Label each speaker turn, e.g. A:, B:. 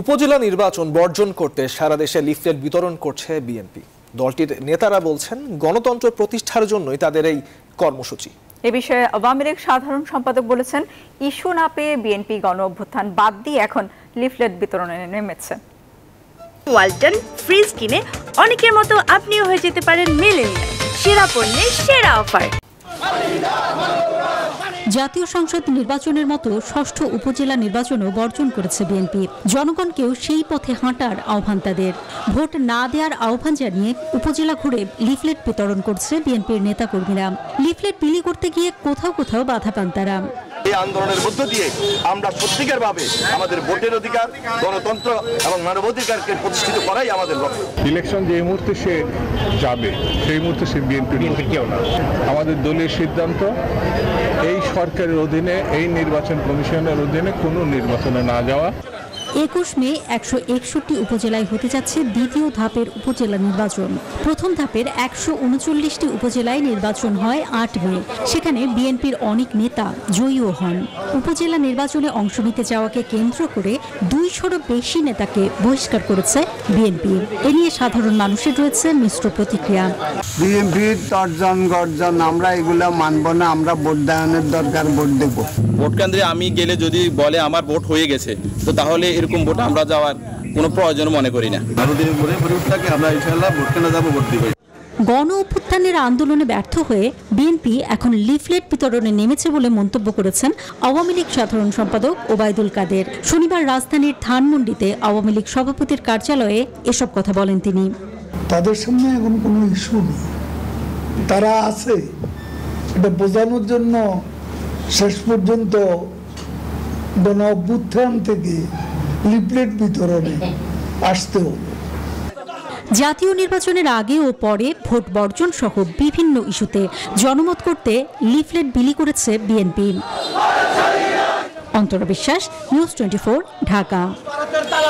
A: উপজেলা নির্বাচন বর্জন করতে সারা দেশে লিফলেট বিতরণ করছে বিএনপি। দলটির নেতারা বলছেন, গণতন্ত্র প্রতিষ্ঠার জন্যই তাদের এই কর্মসূচি।
B: এ বিষয়ে আওয়ামী লীগ সাধারণ সম্পাদক বলেছেন, ইস্যু না পেয়ে বিএনপি গণ অভ্যুত্থান বাদ দিয়ে এখন লিফলেট বিতরণে নেমেছে।
C: ওয়ালটন ফ্রিজ কিনে অনেকের মতো আপনিও হয়ে যেতে পারেন মিলেনিয়াল। সেরা পণ্যের সেরা অফার।
D: জাতীয় সংসদ নির্বাচনের মতো ষষ্ঠ উপজেলা নির্বাচনও বর্জন করেছে বিএনপি। জনগণকেও সেই পথে হাঁটার আহ্বান তাদের। ভোট না দেওয়ার আহ্বান জানিয়ে উপজেলা ঘুরে লিফলেট বিতরণ করছে বিএনপির নেতাকর্মীরা। লিফলেট বিলি করতে গিয়ে কোথাও কোথাও বাধা পান তারা।
E: এই আন্দোলনের মধ্য দিয়ে আমরা সত্যিকার ভাবে আমাদের ভোটের অধিকার, গণতন্ত্র এবং মানবাধিকারকে প্রতিষ্ঠিত করাই আমাদের লক্ষ্য।
F: ইলেকশন যে মুহূর্তে সে যাবে সেই মুহূর্তে সে বিএনপি কেউ না। আমাদের দলীয় সিদ্ধান্ত, এই সরকারের অধীনে, এই নির্বাচন কমিশনের অধীনে কোনো নির্বাচনে না যাওয়া।
D: 21 মে 161 উপজেলায় হতে যাচ্ছে দ্বিতীয় ধাপের উপজেলা নির্বাচন। প্রথম ধাপের 139টি উপজেলায় নির্বাচন হয় 8 মে। সেখানে বিএনপির অনেক নেতা জয়ীও হন। উপজেলা নির্বাচনে অংশ নিতে যাওয়াকে কেন্দ্র করে 200-রও বেশি নেতাকে বহিষ্কার করেছে বিএনপি। এ নিয়ে সাধারণ মানুষের রয়েছে মিশ্র প্রতিক্রিয়া।
G: বিএনপির তর্জন গর্জন আমরা এগুলো মানব না। আমরা ভোট দানের দরকার, ভোট দেব।
H: ভোট কেন্দ্রে আমি গেলে যদি বলে আমার ভোট হয়ে গেছে, তো তাহলে এরকম ভোট আমরা যাওয়ার কোনো প্রয়োজন মনে করি না।
D: গণ অভ্যুত্থানের আন্দোলনে ব্যর্থ হয়ে বিএনপি এখন লিফলেট বিতরণে নেমেছে বলে মন্তব্য করেছেন আওয়ামী লীগ সাধারণ সম্পাদক ওবায়দুল কাদের। শনিবার রাজধানীর ধানমন্ডিতে আওয়ামী লীগ সভাপতির কার্যালয়ে এসব কথা বলেন তিনি।
I: তাদের সামনে এখন কোনো ইস্যু নেই, তারা আছে। এটা বোঝানোর জন্য শেষ পর্যন্ত গণ অভ্যুত্থান থেকে লিফলেট বিতরণে আসতে হবে।
D: জাতীয় নির্বাচনের আগে ও পরে ভোট বর্জন সহ বিভিন্ন ইস্যুতে জনমত করতে লিফলেট বিলি করেছে বিএনপি। অন্তরা বিশ্বাস, নিউজ 24, ঢাকা।